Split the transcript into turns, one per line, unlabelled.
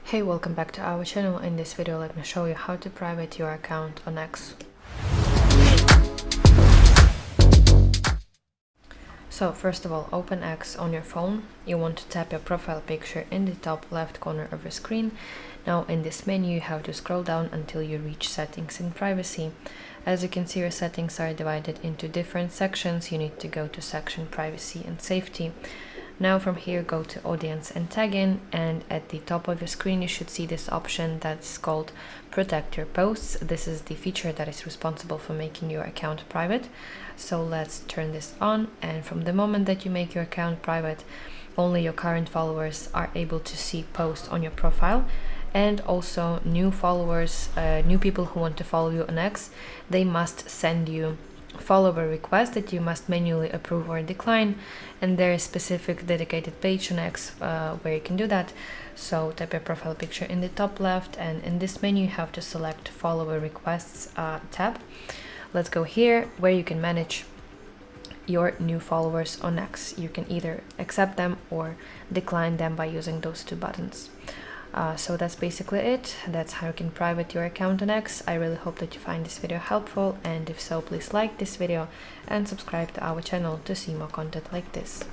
Hey, welcome back to our channel. In this video, let me show you how to private your account on X. So first of all, open X on your phone. You want to tap your profile picture in the top left corner of your screen. Now in this menu, you have to scroll down until you reach settings and privacy. As you can see, your settings are divided into different sections. You need to go to section privacy and safety. Now from here, go to audience and tagging, and at the top of your screen you should see this option that's called protect your posts. This is the feature that is responsible for making your account private. So let's turn this on, and from the moment that you make your account private, only your current followers are able to see posts on your profile. And also new followers, new people who want to follow you on X, they must send you follower request that you must manually approve or decline, and there is specific dedicated page on X where you can do that. So tap your profile picture in the top left, and in this menu you have to select follower requests tab. Let's go here where you can manage your new followers on X. You can either accept them or decline them by using those two buttons. So that's basically it. That's how you can private your account on X. I really hope that you find this video helpful, and if so, please like this video and subscribe to our channel to see more content like this.